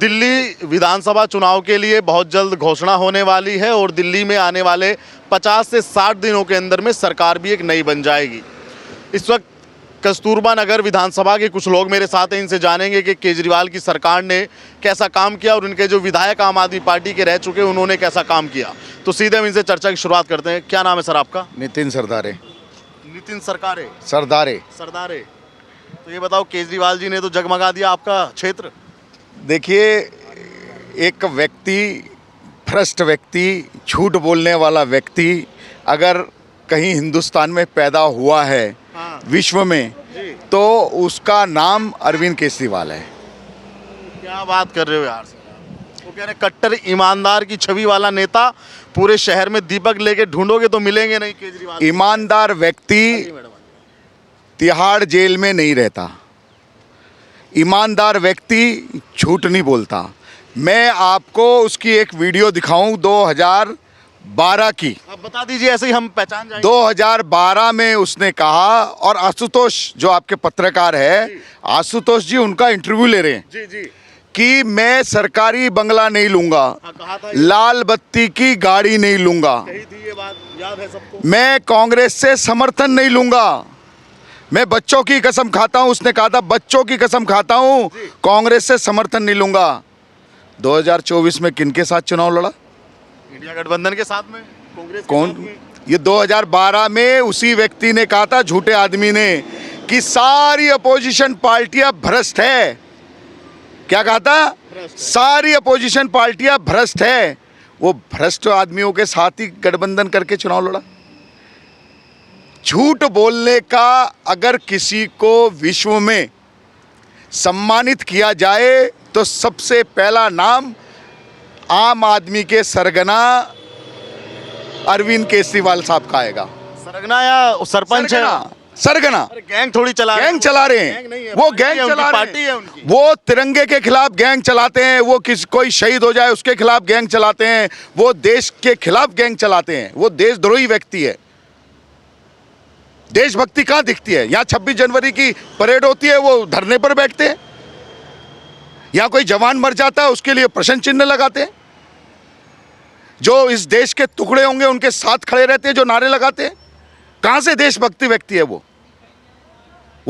दिल्ली विधानसभा चुनाव के लिए बहुत जल्द घोषणा होने वाली है और दिल्ली में आने वाले 50 से 60 दिनों के अंदर में सरकार भी एक नई बन जाएगी। इस वक्त कस्तूरबा नगर विधानसभा के कुछ लोग मेरे साथ हैं, इनसे जानेंगे कि केजरीवाल की सरकार ने कैसा काम किया और उनके जो विधायक आम आदमी पार्टी के रह चुके हैं उन्होंने कैसा काम किया। तो सीधे हम इनसे चर्चा की शुरुआत करते हैं। क्या नाम है सर आपका? नितिन सरदारे। नितिन सरकारे सरदारे। सरदारे। तो ये बताओ, केजरीवाल जी ने तो जगमगा दिया आपका क्षेत्र। देखिए, एक व्यक्ति, भ्रष्ट व्यक्ति, झूठ बोलने वाला व्यक्ति अगर कहीं हिंदुस्तान में पैदा हुआ है, हाँ, विश्व में, तो उसका नाम अरविंद केजरीवाल है। क्या बात कर रहे हो यार। वो कह रहे कट्टर ईमानदार की छवि वाला नेता, पूरे शहर में दीपक लेके ढूंढोगे तो मिलेंगे नहीं केजरीवाल। ईमानदार व्यक्ति तिहाड़ जेल में नहीं रहता। ईमानदार व्यक्ति झूठ नहीं बोलता। मैं आपको उसकी एक वीडियो दिखाऊं 2012 की। आप बता दीजिए, ऐसे ही हम पहचान जाएंगे। 2012 में उसने कहा, और आशुतोष जो आपके पत्रकार है, आशुतोष जी उनका इंटरव्यू ले रहे हैं जी जी, कि मैं सरकारी बंगला नहीं लूंगा, हाँ, कहा था लाल बत्ती की गाड़ी नहीं लूंगा, कही थी ये बात, याद है सबको। मैं कांग्रेस से समर्थन नहीं लूंगा, मैं बच्चों की कसम खाता हूं, उसने कहा था बच्चों की कसम खाता हूं, कांग्रेस से समर्थन नहीं लूंगा। 2024 में किनके साथ चुनाव लड़ा? इंडिया गठबंधन के साथ में, कांग्रेस के कौन? साथ में। ये 2012 में उसी व्यक्ति ने कहा था, झूठे आदमी ने, कि सारी अपोजिशन पार्टियां भ्रष्ट है। क्या कहा था? सारी अपोजिशन पार्टियां भ्रष्ट है। वो भ्रष्ट आदमियों के साथ ही गठबंधन करके चुनाव लड़ा। झूठ बोलने का अगर किसी को विश्व में सम्मानित किया जाए तो सबसे पहला नाम आम आदमी के सरगना अरविंद केजरीवाल साहब का आएगा। सरगना या सरपंच है? सरगना। अरे गैंग थोड़ी चला रहे हैं। गैंग चला रहे हैं, वो गैंग चला रहे हैं, वो तिरंगे के खिलाफ गैंग चलाते हैं, वो कोई शहीद हो जाए उसके खिलाफ गैंग चलाते हैं, वो देश के खिलाफ गैंग चलाते हैं। वो देशद्रोही व्यक्ति है। देशभक्ति कहाँ दिखती है? यहाँ 26 जनवरी की परेड होती है, वो धरने पर बैठते हैं। यहाँ कोई जवान मर जाता है उसके लिए प्रश्न चिन्ह लगाते हैं। जो इस देश के टुकड़े होंगे उनके साथ खड़े रहते हैं, जो नारे लगाते हैं। कहाँ से देशभक्ति व्यक्ति है वो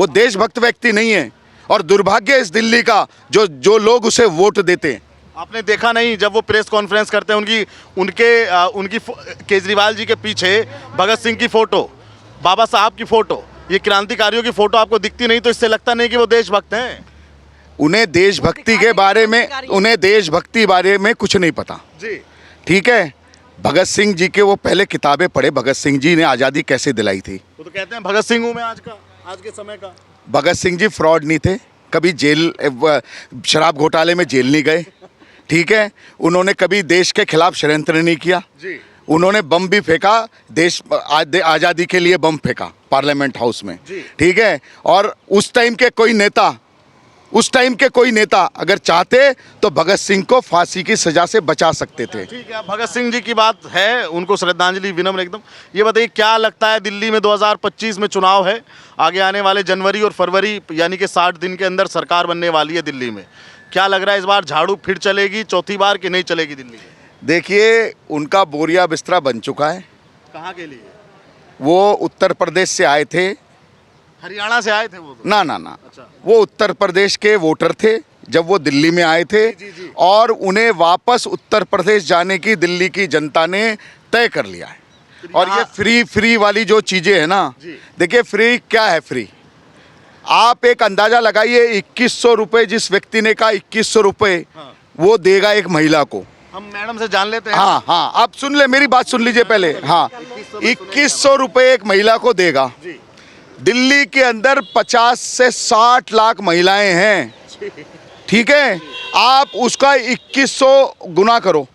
देशभक्त व्यक्ति नहीं है। और दुर्भाग्य इस दिल्ली का, जो लोग उसे वोट देते हैं। आपने देखा नहीं, जब वो प्रेस कॉन्फ्रेंस करते हैं, उनकी केजरीवाल जी के पीछे भगत सिंह की फोटो, बाबा साहब की फोटो, ये क्रांतिकारियों की फोटो आपको दिखती नहीं, तो इससे लगता नहीं कि वो देशभक्त हैं। उन्हें देशभक्ति के बारे में कुछ नहीं पता जी। ठीक है। भगत सिंह जी के वो पहले किताबें पढ़े, भगत सिंह जी ने आज़ादी कैसे दिलाई थी। वो तो कहते हैं भगत सिंह हूँ मैं आज के समय का। भगत सिंह जी फ्रॉड नहीं थे, कभी जेल, शराब घोटाले में जेल नहीं गए, ठीक है। उन्होंने कभी देश के खिलाफ षड्यंत्र नहीं किया जी। उन्होंने बम भी फेंका, देश आज़ादी के लिए बम फेंका पार्लियामेंट हाउस में, ठीक है। और उस टाइम के कोई नेता अगर चाहते तो भगत सिंह को फांसी की सजा से बचा सकते थे। ठीक है, भगत सिंह जी की बात है, उनको श्रद्धांजलि विनम्र एकदम। ये बताइए, क्या लगता है, दिल्ली में 2025 में चुनाव है, आगे आने वाले जनवरी और फरवरी यानी कि 60 दिन के अंदर सरकार बनने वाली है दिल्ली में। क्या लग रहा है, इस बार झाड़ू फिर चलेगी चौथी बार कि नहीं चलेगी दिल्ली में? देखिए, उनका बोरिया बिस्तरा बन चुका है। कहाँ के लिए? वो उत्तर प्रदेश से आए थे। हरियाणा से आए थे वो तो? ना। अच्छा। वो उत्तर प्रदेश के वोटर थे जब वो दिल्ली में आए थे। जी। और उन्हें वापस उत्तर प्रदेश जाने की दिल्ली की जनता ने तय कर लिया है। और ये फ्री वाली जो चीज़ें हैं ना, देखिए, फ्री क्या है? फ्री आप एक अंदाज़ा लगाइए, 2100 रुपये जिस व्यक्ति ने कहा 2100 रुपये वो देगा एक महिला को। हम मैडम से जान लेते हैं। हाँ, आप सुन ले, मेरी बात सुन लीजिए पहले। हाँ, 2100 रुपये एक महिला को देगा। दिल्ली के अंदर 50 से 60 लाख महिलाएं हैं, ठीक है। आप उसका 2100 गुना करो।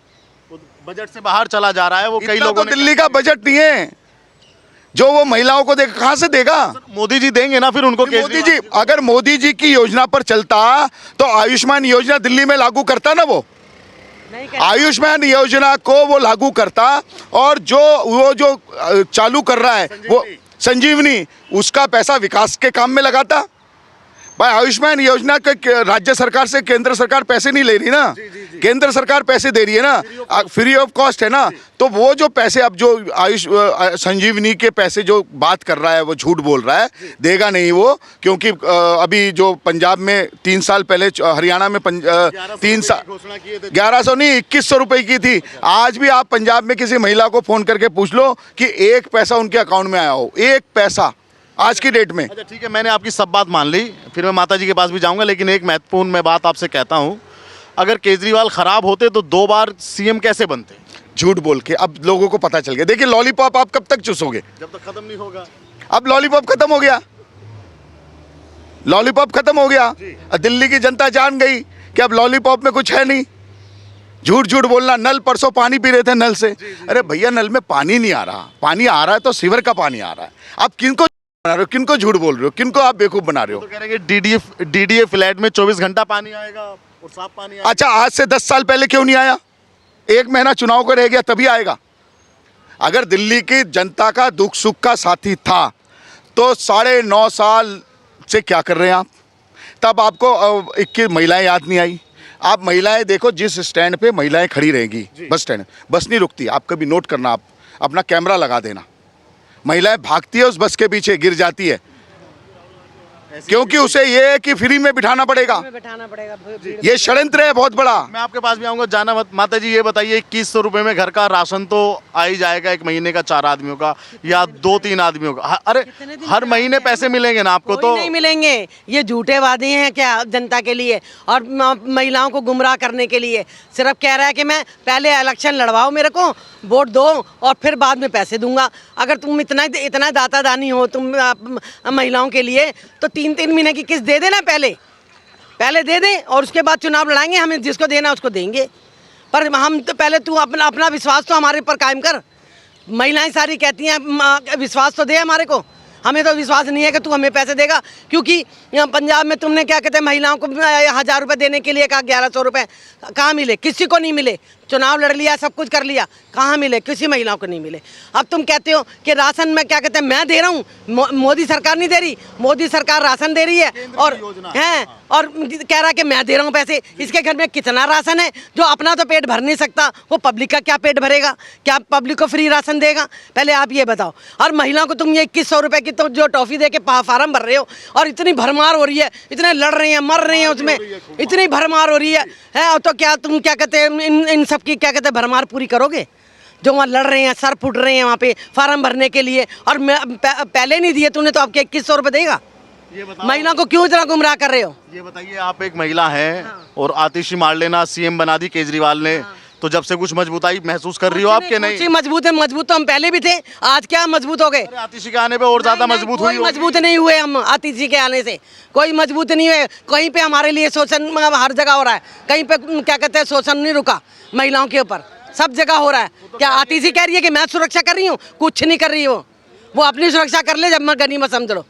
बजट से बाहर चला जा रहा है वो। कई लोगों ने दिल्ली का बजट नहीं है जो वो महिलाओं को देगा। कहाँ से देगा? मोदी जी देंगे ना फिर उनको। मोदी जी, अगर मोदी जी की योजना पर चलता तो आयुष्मान योजना दिल्ली में लागू करता ना। वो आयुष्मान योजना को वो लागू करता, और जो चालू कर रहा है वो संजीवनी, उसका पैसा विकास के काम में लगाता। भाई आयुष्मान योजना के राज्य सरकार से केंद्र सरकार पैसे नहीं ले रही ना, केंद्र सरकार पैसे दे रही है ना, फ्री ऑफ कॉस्ट है ना। तो वो जो पैसे अब जो संजीवनी के पैसे जो बात कर रहा है वो झूठ बोल रहा है, देगा नहीं वो, क्योंकि अभी जो पंजाब में 3 साल पहले, हरियाणा में 3 साल 1100 नहीं 2100 रुपए की थी। आज भी आप पंजाब में किसी महिला को फोन करके पूछ लो कि एक पैसा उनके अकाउंट में आया हो, एक पैसा आज की डेट में। अच्छा ठीक है, मैंने आपकी सब बात मान ली, फिर मैं माता जी के पास भी जाऊंगा, लेकिन एक महत्वपूर्ण मैं बात आपसे कहता हूं, अगर केजरीवाल खराब होते तो 2 बार सीएम कैसे बनते? झूठ बोल के अब लोगों को पता चल गया। देखिए लॉलीपॉप आप कब तक चूसोगे, जब तक खत्म नहीं होगा। अब लॉलीपॉप खत्म हो गया, लॉलीपॉप खत्म हो गया। दिल्ली की जनता जान गई कि अब लॉलीपॉप में कुछ है नहीं। झूठ झूठ बोलना, नल परसों पानी पी रहे थे नल से, अरे भैया नल में पानी नहीं आ रहा, पानी आ रहा है तो सीवर का पानी आ रहा है। आप किनको बना रहे हो, किनको झूठ बोल रहे हो, किनको आप बेवकूफ बना रहे हो? तो कह रहे हैं डीडीए फ्लैट में 24 घंटा पानी आएगा और साफ पानी आएगा। अच्छा आज से 10 साल पहले क्यों नहीं आया? 1 महीना चुनाव का रह गया तभी आएगा। अगर दिल्ली की जनता का दुख सुख का साथी था तो 9.5 साल से क्या कर रहे हैं आप? तब आपको 21 महिलाएं याद नहीं आई। आप महिलाएं देखो, जिस स्टैंड पे महिलाएं खड़ी रहेंगी, बस स्टैंड, बस नहीं रुकती। आप कभी नोट करना, आप अपना कैमरा लगा देना, महिलाएं भागती है उस बस के पीछे, गिर जाती है, क्योंकि उसे ये है कि फ्री में बिठाना पड़ेगा। ये षड्यंत्र है बहुत बड़ा। मैं आपके पास भी आऊंगा, जाना मत। माता जी ये बताइए, 2100 रुपए में घर का राशन तो आ ही जाएगा 1 महीने का, 4 आदमियों का या 2-3 आदमियों का। अरे हर महीने पैसे मिलेंगे ना आपको? तो नहीं मिलेंगे, ये झूठे वादे हैं क्या जनता के लिए और महिलाओं को गुमराह करने के लिए। सिर्फ कह रहा है कि मैं पहले इलेक्शन लड़वाओ, मेरे को वोट दो और फिर बाद में पैसे दूंगा। अगर तुम इतना दाता दानी हो तुम महिलाओं के लिए, तो 3-3 महीने की किस्त दे देना, पहले दे दें और उसके बाद चुनाव लड़ाएंगे। हमें जिसको देना उसको देंगे, पर हम तो पहले तू अपना विश्वास तो हमारे ऊपर कायम कर। महिलाएं सारी कहती हैं विश्वास तो दे हमारे को, हमें तो विश्वास नहीं है कि तू हमें पैसे देगा। क्योंकि पंजाब में तुमने क्या कहते हैं, महिलाओं को 1000 रुपये देने के लिए कहा, 1100 रुपये कहाँ मिले? किसी को नहीं मिले। चुनाव लड़ लिया, सब कुछ कर लिया, कहाँ मिले? किसी महिलाओं को नहीं मिले। अब तुम कहते हो कि राशन में क्या कहते हैं मैं दे रहा हूँ, मोदी सरकार नहीं दे रही, मोदी सरकार राशन दे रही है और कह रहा है कि मैं दे रहा हूँ पैसे। इसके घर में कितना राशन है? जो अपना तो पेट भर नहीं सकता, वो पब्लिक का क्या पेट भरेगा? क्या पब्लिक को फ्री राशन देगा? पहले आप ये बताओ। और महिलाओं को तुम ये 2100 रुपये की तो जो टॉफी दे के फार्म भर रहे हो, और इतनी भरमार हो रही है, इतने लड़ रहे हैं, मर रहे हैं उसमें, इतनी भरमार हो रही है। तो क्या तुम क्या कहते हैं इन सब की क्या कहते हैं भरमार पूरी करोगे? जो वहाँ लड़ रहे हैं, सर फुट रहे हैं वहाँ पे फार्म भरने के लिए, और पहले नहीं दिए तूने, तो आपके 2100 रुपये देगा? महिला को क्यों इतना गुमराह कर रहे हो? ये बताइए, आप एक महिला हैं और आतिशी मार लेना सीएम बना दी केजरीवाल ने, तो जब से कुछ मजबूताई महसूस कर रही हो आपके? नहीं मजबूत है, मजबूत तो हम पहले भी थे, आज क्या मजबूत हो गए? आतिशी के आने पे और ज्यादा मजबूत हुई। मजबूत नहीं हुए हम, आतिशी के आने से कोई मजबूत नहीं हुए। कहीं पे हमारे लिए शोषण हर जगह हो रहा है, कहीं पे क्या कहते हैं शोषण नहीं रुका महिलाओं के ऊपर, सब जगह हो रहा है। क्या आतिशी कह रही है कि मैं सुरक्षा कर रही हूँ? कुछ नहीं कर रही हो, वो अपनी सुरक्षा कर ले, जब मैं गनीमत समझ लो।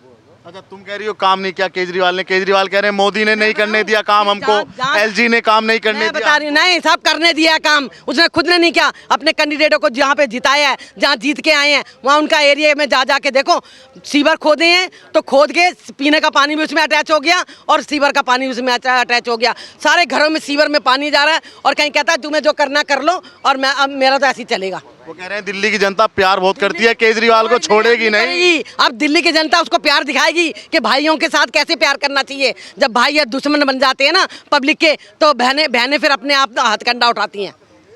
अच्छा तुम कह रही हो काम नहीं किया केजरीवाल ने, केजरीवाल कह रहे हैं मोदी ने नहीं करने दिया काम हमको, एलजी ने काम नहीं करने दिया। बता रही नहीं, सब करने दिया काम, उसने खुद ने नहीं किया। अपने कैंडिडेटों को जहाँ पे जिताया है, जहाँ जीत के आए हैं, वहाँ उनका एरिया में जा के देखो, सीवर खोदे हैं तो खोद के पीने का पानी भी उसमें अटैच हो गया और सीवर का पानी उसमें अटैच हो गया। सारे घरों में सीवर में पानी जा रहा है, और कहीं कहता है तुम्हें जो करना कर लो और मैं अब मेरा तो ऐसे ही चलेगा। वो कह रहे हैं दिल्ली की जनता प्यार बहुत करती है, केजरीवाल को छोड़ेगी नहीं। अब दिल्ली की जनता उसको प्यार दिखाएगी कि भाइयों के साथ कैसे प्यार करना चाहिए। जब भाई या दुश्मन बन जाते हैं ना पब्लिक के, तो बहनें फिर अपने आप हथकंडा उठाती हैं।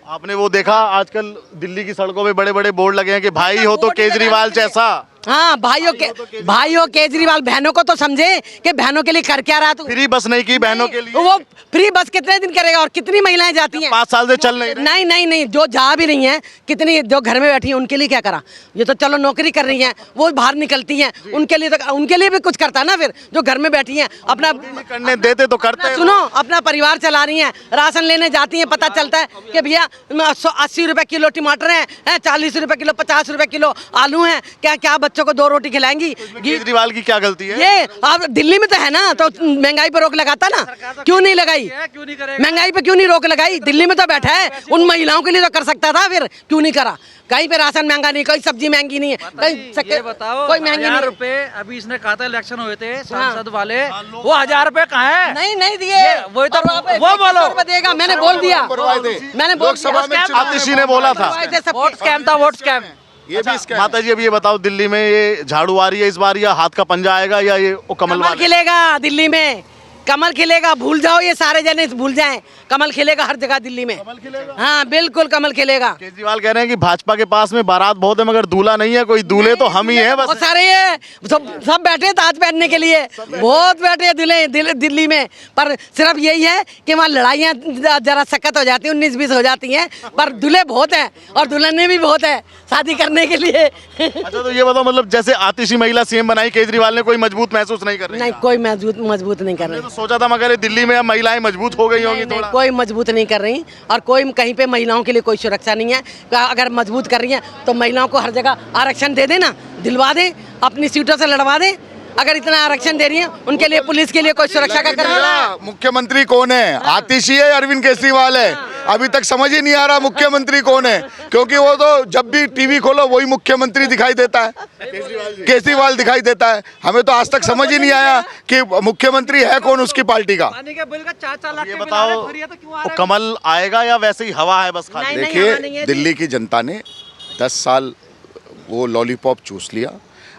आपने वो देखा आजकल दिल्ली की सड़कों पे बड़े बड़े बोर्ड लगे हैं कि भाई हो तो केजरीवाल जैसा। हाँ, भाइयों केजरीवाल, बहनों को तो समझे कि बहनों के लिए कर क्या रहा तू? फ्री बस नहीं की बहनों के लिए। वो फ्री बस कितने दिन करेगा और कितनी महिलाएं जाती हैं? 5 साल से चल नहीं, जो जा भी रही हैं, कितनी जो घर में बैठी हैं उनके लिए क्या करा? ये तो चलो नौकरी कर रही हैं, वो बाहर निकलती हैं, उनके लिए भी कुछ करता ना। फिर जो घर में बैठी हैं अपना करने देते तो करते। सुनो, अपना परिवार चला रही हैं, राशन लेने जाती हैं, पता चलता है कि भैया 80 रुपए किलो टमाटर हैं, 40 रुपए किलो, 50 रुपए किलो आलू हैं, क्या बच्चों को 2 रोटी खिलाएंगी। केजरीवाल की क्या गलती है? ये आप दिल्ली में तो है ना, तो महंगाई पर रोक लगाता ना, क्यों नहीं लगाई? महंगाई पे क्यों नहीं रोक लगाई? दिल्ली में तो बैठा है, उन महिलाओं के लिए तो कर सकता था, फिर क्यों नहीं करा? कहीं पे राशन महंगा नहीं, कोई सब्जी महंगी नहीं है, कहीं ये बताओ, कोई महंगी नहीं। 1000 रुपए अभी इसने कहा था इलेक्शन हुए थे सांसद वाले, वो 1000 रुपए कहाँ है? नहीं दिए, वही तो वो बोलो देगा, मैंने बोल दिया, मैंने बोल लोकसभा में आतिशी ने बोला था। वोट स्कैम था, वोट स्कैम। ये भी स्कैम। माता जी अब ये बताओ, दिल्ली में ये झाड़ू आ रही है इस बार, या हाथ का पंजा आएगा, या ये वो कमल कमल वाले? खिलेगा दिल्ली में, कमल खिलेगा, भूल जाओ ये सारे जने भूल जाएं, कमल खिलेगा हर जगह दिल्ली में। कमल खिलेगा? हाँ बिल्कुल कमल खिलेगा। केजरीवाल कह रहे हैं कि भाजपा के पास में बारात बहुत है मगर दूल्हा नहीं है, कोई दूल्हे तो हम ही हैं बहुत बस। सारे ये सब बैठे हैं ताज पहनने के लिए, बहुत बैठे हैं दिल्ली में, पर सिर्फ यही है कि वहाँ लड़ाइयाँ जरा सख्त हो जाती हैं, 19-20 हो जाती हैं, पर दूल्हे बहुत हैं और दुल्हने भी बहुत है शादी करने के लिए। अच्छा तो ये बताओ, मतलब जैसे आतिशी महिला सीएम बनाई केजरीवाल ने, कोई मजबूत महसूस नहीं कर रही? नहीं कोई मजबूत नहीं कर रही, तो सोचा था मगर दिल्ली में अब महिलाएं मजबूत हो गई होंगी नहीं, थोड़ा। कोई मजबूत नहीं कर रही, और कोई कहीं पे महिलाओं के लिए कोई सुरक्षा नहीं है। अगर मजबूत कर रही है तो महिलाओं को हर जगह आरक्षण दे देना, दिलवा दे, अपनी सीटों से लड़वा दे। अगर इतना आरक्षण दे रही है उनके लिए पुलिस के लिए कोई सुरक्षा का करना। मुख्यमंत्री कौन है? आतिशी है, अरविंद केजरीवाल है? अभी तक समझ ही नहीं आ रहा मुख्यमंत्री कौन है, क्योंकि वो तो जब भी टीवी खोलो वही मुख्यमंत्री दिखाई देता है, केजरीवाल दिखाई देता है। हमें तो आज तक समझ ही नहीं आया कि मुख्यमंत्री है कौन उसकी पार्टी का। पानी के बिल का 4-4 लाख ये के बिल आ रहे हैं, बताओ, फिर ये तो क्यों आ वो रहे हैं? कमल आएगा या वैसे ही हवा है बस खाली? नहीं, हवा नहीं देखिए है। दिल्ली की जनता ने 10 साल वो लॉलीपॉप चूस लिया,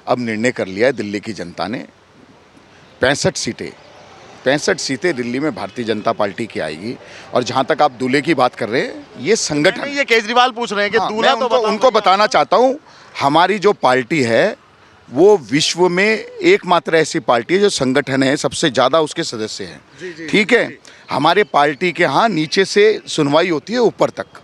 अब निर्णय कर लिया है दिल्ली की जनता ने 65 सीटें दिल्ली में भारतीय जनता पार्टी की आएगी। और जहां तक आप दूल्हे की बात कर रहे हैं, ये संगठन, नहीं, ये केजरीवाल पूछ रहे हैं कि हाँ, दूल्हा मैं तो उनको बताना चाहता हूं, हमारी जो पार्टी है वो विश्व में एकमात्र ऐसी पार्टी है जो संगठन है, सबसे ज़्यादा उसके सदस्य हैं। ठीक है, हमारे पार्टी के यहाँ नीचे से सुनवाई होती है ऊपर तक,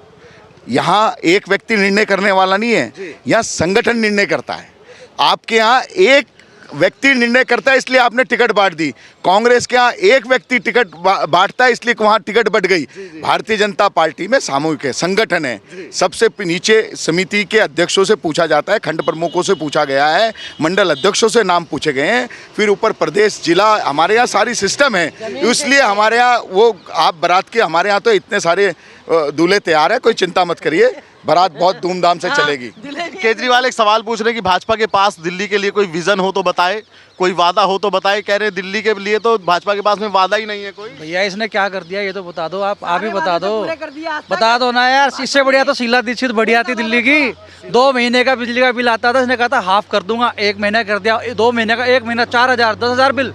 यहाँ एक व्यक्ति निर्णय करने वाला नहीं है, यहाँ संगठन निर्णय करता है। आपके यहाँ एक व्यक्ति निर्णय करता है इसलिए आपने टिकट बांट दी, कांग्रेस के यहाँ एक व्यक्ति टिकट बांटता है इसलिए वहाँ टिकट बढ़ गई। भारतीय जनता पार्टी में सामूहिक है, संगठन है, सबसे नीचे समिति के अध्यक्षों से पूछा जाता है, खंड प्रमुखों से पूछा गया है, मंडल अध्यक्षों से नाम पूछे गए हैं, फिर ऊपर प्रदेश जिला, हमारे यहाँ सारी सिस्टम है। इसलिए हमारे यहाँ वो आप बारात के, हमारे यहाँ तो इतने सारे दूल्हे तैयार है, कोई चिंता मत करिए, बारात बहुत धूमधाम से चलेगी। केजरीवाल एक सवाल पूछ रहे हैं कि भाजपा के पास दिल्ली के लिए कोई विजन हो तो बताए, कोई वादा हो तो बताए। कह रहे हैं दिल्ली के लिए तो भाजपा के पास में वादा ही नहीं है कोई। भैया इसने क्या कर दिया ये तो बता दो, आप ही बता दो, पूरे कर दिया आज तक। बता दो ना यार। इससे बढ़िया तो शीला दीक्षित बढ़िया थी दिल्ली की। 2 महीने का बिजली का बिल आता था, इसने कहा था हाफ कर दूंगा, 1 महीना कर दिया, 2 महीने का 1 महीना 4000 10,000 बिल।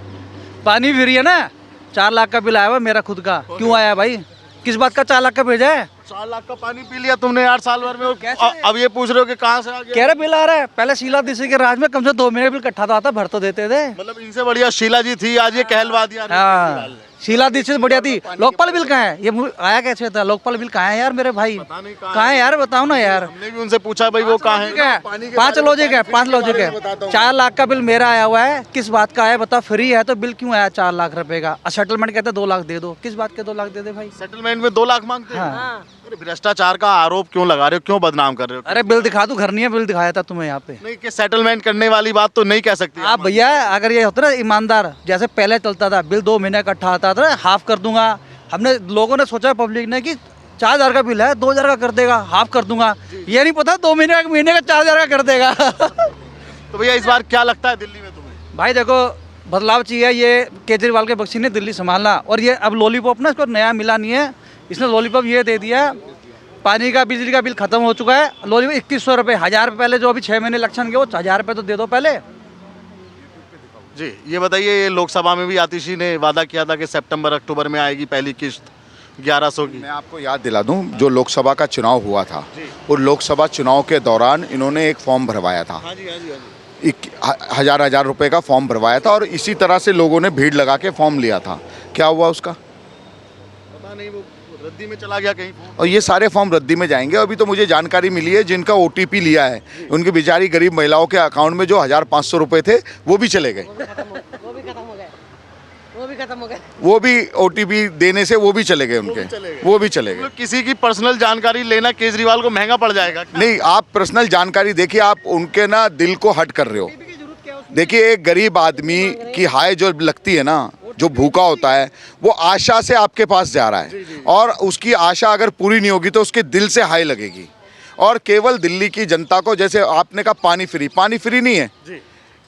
पानी फ्री है ना, 4 लाख का बिल आया हुआ मेरा खुद का। क्यों आया भाई, किस बात का 4 लाख का भेजा है? 4 लाख का पानी पी लिया तुमने यार साल भर में, और अब ये पूछ रहे हो कि कहाँ से आ गया? कह रहे बिल आ रहा है। पहले शीला दीक्षित के राज में कम से 2 महीने बिल इकट्ठा तो आता, भर तो देते थे। मतलब इनसे बढ़िया शीला जी थी, आज ये कहलवा दिया। हाँ शीला दीक्षित बढ़िया थी। लोकपाल बिल कहाँ है? ये आया कैसे था? लोकपाल बिल कहाँ है यार मेरे भाई, कहाँ है यार, बताओ ना यार। हमने भी उनसे पूछा भाई वो कहाँ है। 5 लॉजिक है, 5 लॉजिक है। 4 लाख का बिल मेरा आया हुआ है, किस बात का है बताओ? फ्री है तो बिल क्यों आया 4 लाख रुपए का? सेटलमेंट कहते 2 लाख दे दो, किस बात के 2 लाख दे दे भाई? सेटलमेंट में 2 लाख मांगते हैं। हाँ। अरे भ्रष्टाचार का आरोप क्यों लगा रहे हो, क्यों बदनाम कर रहे हो? अरे बिल दिखा दूं, घर नहीं है, बिल दिखाया था तुम्हें यहाँ पे। नहीं कि सेटलमेंट करने वाली बात तो नहीं कह सकती आप भैया अगर ये होता ना ईमानदार, जैसे पहले चलता था, बिल 2 महीने इकट्ठा आता था, हाफ कर दूंगा। हमने लोगों ने सोचा, पब्लिक ने, कि 4000 का बिल है, 2000 का कर देगा, हाफ कर दूंगा। ये नहीं पता 2 महीने 1 महीने का 4000 का कर देगा। तो भैया इस बार क्या लगता है दिल्ली में तुम्हें? भाई देखो बदलाव चाहिए, ये केजरीवाल के बख्शी ने दिल्ली संभालना। और ये अब लॉलीपॉप ना इसको नया मिला नहीं है, इसने लॉलीपॉप ये दे दिया, पानी का बिजली का बिल खत्म हो चुका है, लॉलीपॉप 2100 रुपये, 1000 रुपये पहले जो अभी 6 महीने इलेक्शन के, वो 1000 रुपये तो दे दो पहले। जी ये बताइए, ये लोकसभा में भी आतिशी ने वादा किया था कि सितंबर अक्टूबर में आएगी पहली किस्त 1100 की। मैं आपको याद दिला दूं, जो लोकसभा का चुनाव हुआ था, और लोकसभा चुनाव के दौरान इन्होंने एक फॉर्म भरवाया था, 1000 रुपए का फॉर्म भरवाया था, और इसी तरह से लोगों ने भीड़ लगा के फॉर्म लिया था। क्या हुआ उसका? पता नहीं, वो रद्दी में चला गया कहीं। और ये सारे फॉर्म रद्दी में जाएंगे। अभी तो मुझे जानकारी मिली है, जिनका OTP लिया है, उनकी बेचारी गरीब महिलाओं के अकाउंट में जो 1500 रुपए थे वो भी चले गए। वो भी खत्म हो गए, वो भी खत्म हो गए। वो भी OTP देने से वो भी चले गए उनके, वो भी चले गए। तो किसी की पर्सनल जानकारी लेना केजरीवाल को महंगा पड़ जाएगा। नहीं, आप पर्सनल जानकारी देखिए, आप उनके ना दिल को हट कर रहे हो। देखिए, एक गरीब आदमी की हाय जो लगती है ना, जो भूखा होता है, वो आशा से आपके पास जा रहा है, और उसकी आशा अगर पूरी नहीं होगी तो उसके दिल से हाय लगेगी। और केवल दिल्ली की जनता को, जैसे आपने कहा पानी फ्री नहीं है।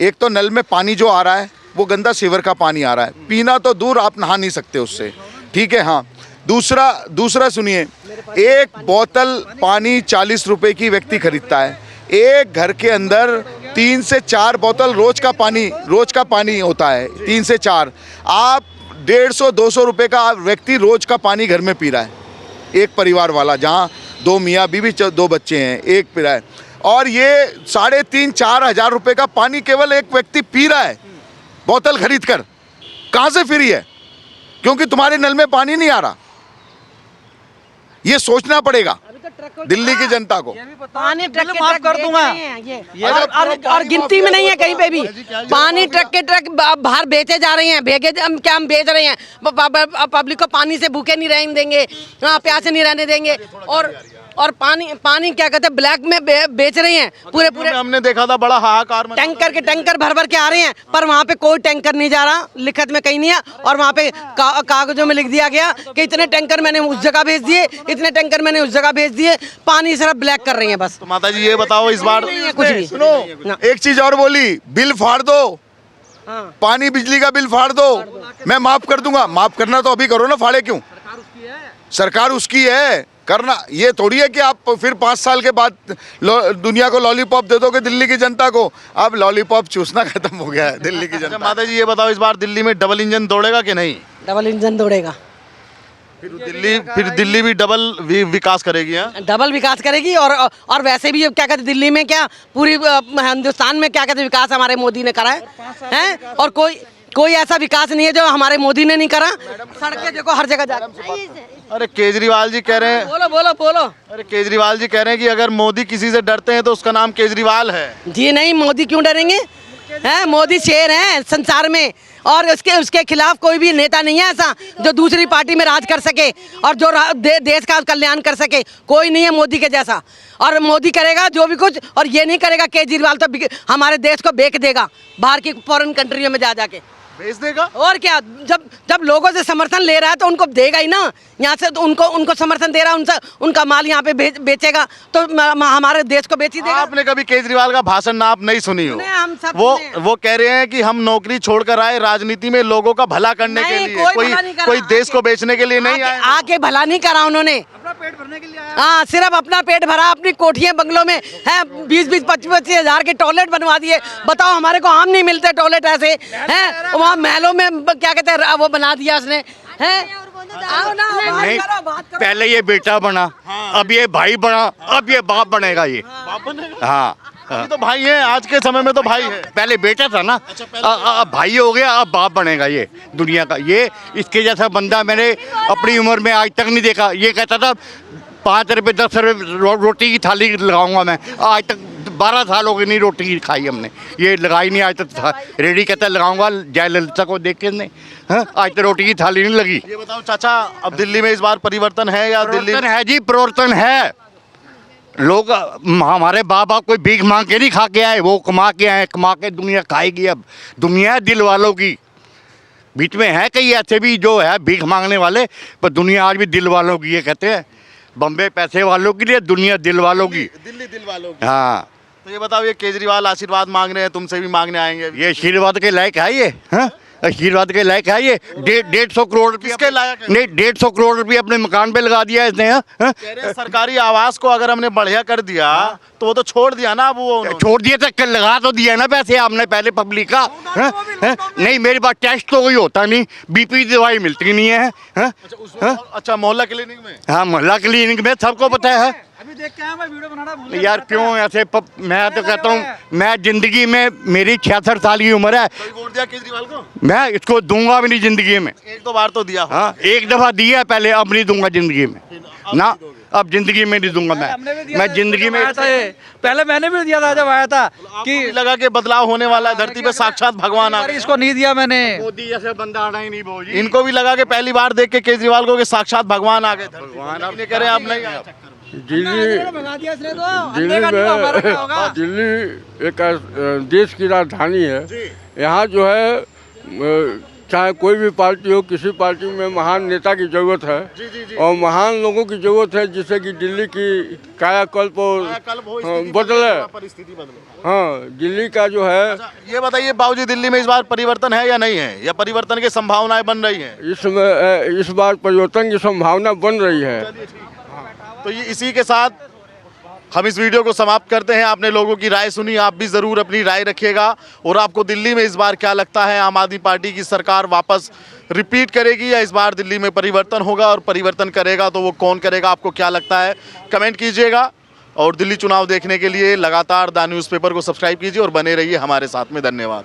एक तो नल में पानी जो आ रहा है वो गंदा सीवर का पानी आ रहा है, पीना तो दूर, आप नहा नहीं सकते उससे, ठीक है। हाँ, दूसरा सुनिए, एक बोतल पानी 40 रुपए की व्यक्ति खरीदता है। एक घर के अंदर 3 से 4 बोतल रोज का पानी होता है, 3 से 4। आप 150-200 रुपए का व्यक्ति रोज का पानी घर में पी रहा है, एक परिवार वाला, जहाँ 2 मियाँ बीवी 2 बच्चे हैं, एक पी रहा है। और ये 3,500-4 हज़ार रुपए का पानी केवल एक व्यक्ति पी रहा है बोतल खरीद कर। कहाँ से फ्री है? क्योंकि तुम्हारे नल में पानी नहीं आ रहा। ये सोचना पड़ेगा दिल्ली की जनता को। पानी ट्रक के माफ ट्रक कर बेच दूंगा। रहे हैं ये। और गिनती में नहीं है कहीं पे भी। पानी ट्रक के ट्रक बाहर बेचे जा रहे हैं, हम बेच रहे हैं। पब्लिक को पानी से भूखे नहीं रहने देंगे, प्यासे नहीं रहने देंगे। और पानी क्या कहते हैं, ब्लैक में बेच रहे हैं पूरे। हमने देखा था बड़ा हाहाकार मचा। टैंकर के टैंकर भर के आ रहे हैं, पर वहाँ पे कोई टैंकर नहीं जा रहा, लिखत में कहीं नहीं है। और वहाँ पे कागजों में लिख दिया गया कि इतने टैंकर मैंने उस जगह भेज दिए, इतने टैंकर मैंने उस जगह भेज दिए। पानी सिर्फ ब्लैक कर रही है बस। तो माता जी ये बताओ, इस बार कुछ भी सुनो, एक चीज और बोली, बिल फाड़ दो, पानी बिजली का बिल फाड़ दो, मैं माफ कर दूंगा। माफ करना तो अभी करो ना, फाड़े क्यों? सरकार उसकी है करना। ये थोड़ी है कि आप फिर 5 साल के बाद दुनिया को लॉलीपॉप दे दोगे दिल्ली की जनता को। अब लॉलीपॉप चूसना खत्म हो गया है दिल्ली की जनता। माता जी ये बताओ, इस बार दिल्ली में डबल इंजन दौड़ेगा कि नहीं? डबल इंजन दौड़ेगा। फिर दिल्ली भी डबल विकास करेगी। डबल विकास करेगी। और वैसे भी क्या कहते, दिल्ली में क्या, पूरी हिंदुस्तान में क्या कहते विकास हमारे मोदी ने करा है। और कोई ऐसा विकास नहीं है जो हमारे मोदी ने नहीं करा। सड़कें देखो हर जगह जाकर। अरे केजरीवाल जी कह रहे हैं, बोलो। अरे केजरीवाल जी कह रहे हैं कि अगर मोदी किसी से डरते हैं तो उसका नाम केजरीवाल है। जी नहीं, मोदी क्यों डरेंगे? हैं, मोदी शेर हैं संसार में। और उसके खिलाफ कोई भी नेता नहीं है ऐसा जो दूसरी पार्टी में राज कर सके और जो देश का कल्याण कर सके। कोई नहीं है मोदी के जैसा। और मोदी करेगा जो भी कुछ, और ये नहीं करेगा केजरीवाल तो हमारे देश को बेच देगा बाहर की फॉरेन कंट्रियों में जाके भेज देगा। और क्या, जब लोगों से समर्थन ले रहा है तो उनको देगा ही ना। यहाँ से तो उनको समर्थन दे रहा है, उनका माल यहाँ पे बेचेगा तो हमारे देश को बेच ही देगा। आपने कभी केजरीवाल का भाषण ना आप नहीं सुनी हो? हम सब वो कह रहे हैं कि हम नौकरी छोड़कर आए राजनीति में लोगों का भला करने के लिए, कोई देश को बेचने के लिए नहीं आए। आके भला नहीं करा उन्होंने, अपना पेट भरने के लिए आया। हाँ, सिर्फ अपना पेट भरा, अपनी कोठियां बंगलों में है 20-25 हज़ार के टॉयलेट बनवा दिए। बताओ, हमारे को आम नहीं मिलते टॉयलेट ऐसे हैं। वहाँ महलों में क्या कहते हैं वो बना दिया उसने है। नहीं, पहले ये बेटा बना, अब ये भाई बना, अब ये बाप बनेगा। ये हाँ, अभी तो भाई है, आज के समय में तो भाई है। पहले बेटा था ना, अब भाई हो गया, अब बाप बनेगा। ये दुनिया का, ये इसके जैसा बंदा मैंने अपनी उम्र में आज तक नहीं देखा। ये कहता था 5 रुपये 10 रुपये रोटी की थाली लगाऊंगा मैं। आज तक 12 साल हो गए नहीं रोटी खाई हमने, ये लगाई नहीं आज तक। रेडी कहता लगाऊंगा, जयललिता को देख के नहीं, हाँ, आज तक रोटी की थाली नहीं लगी। ये बताओ चाचा, अब दिल्ली में इस बार परिवर्तन है या दिल्ली परिवर्तन है जी, परिवर्तन है। लोग हमारे बाप कोई भीख मांग के नहीं खा के आए, वो कमा के आए, कमा के दुनिया खाएगी। अब दुनिया है दिल वालों की। बीच में है कई ऐसे भी जो है भीख मांगने वाले, पर दुनिया आज भी दिल वालों की। ये कहते हैं बम्बे पैसे वालों के लिए, दुनिया दिल वालों की। दिल्ली दिल वालों की। हाँ, तो ये बताओ, ये केजरीवाल आशीर्वाद मांग रहे हैं, तुमसे भी मांगने आएंगे अभी। ये आशीर्वाद के लायक है ये? हाँ, आशीर्वाद के लायक है ये? 150 करोड़ रुपये किसके लायक है? नहीं, 150 करोड़ रुपये अपने मकान पे लगा दिया इसने। हाँ? कह रहे हैं सरकारी आवास को अगर हमने बढ़िया कर दिया तो वो तो छोड़ दिया ना। अब वो छोड़ दिया तो कल लगा तो दिया ना पैसे आपने पहले पब्लिक का। हाँ? हाँ? नहीं, मेरे पास टेस्ट तो कोई होता नहीं, बीपी दवाई मिलती नहीं है। हाँ? अच्छा, मोहल्ला क्लिनिक में? हाँ, मोहल्ला क्लिनिक में सबको पता है। अभी देख के आया मैं, वीडियो बनाना भूल गया। यार क्यों ऐसे मैं तो कहता हूँ, मैं जिंदगी में, मेरी 66 साल की उम्र है, कोई वोट दिया केजरीवाल को? मैं इसको दूंगा भी नहीं जिंदगी में। 1-2 बार तो दिया हो। हाँ, एक दफा दिया पहले, अब नहीं दूंगा जिंदगी में ना। अब जिंदगी में नहीं दूंगा मैं जिंदगी में आया था ये, पहले मैंने भी दिया था जब आया था कि लगा कि बदलाव होने वाला है, धरती पे साक्षात भगवान आ पर गए। इसको नहीं दिया मैंने। मोदी जैसे बंदा आना ही नहीं भाजी। इनको भी लगा कि पहली बार देख के केजरीवाल को कि साक्षात भगवान आ गए, भगवान आप कह रहे हैं आप नहीं आए। भगा दिया इसने तो, अंधे का नहीं हमारा क्या होगा? दिल्ली एक देश की राजधानी है। यहाँ जो है चाहे कोई भी पार्टी हो, किसी पार्टी में महान नेता की जरूरत है और महान लोगों की जरूरत है जिससे कि दिल्ली की कायाकल्प बदले। परिस्थिति बदले। हाँ, दिल्ली का जो है ये बताइए बाबूजी, दिल्ली में इस बार परिवर्तन है या नहीं है, या परिवर्तन की संभावनाएं बन रही हैं? इसमें इस बार परिवर्तन की संभावना बन रही है। तो ये इसी के साथ हम इस वीडियो को समाप्त करते हैं। आपने लोगों की राय सुनी, आप भी ज़रूर अपनी राय रखिएगा। और आपको दिल्ली में इस बार क्या लगता है, आम आदमी पार्टी की सरकार वापस रिपीट करेगी या इस बार दिल्ली में परिवर्तन होगा, और परिवर्तन करेगा तो वो कौन करेगा, आपको क्या लगता है कमेंट कीजिएगा। और दिल्ली चुनाव देखने के लिए लगातार द न्यूज़पेपर को सब्सक्राइब कीजिए और बने रहिए हमारे साथ में। धन्यवाद।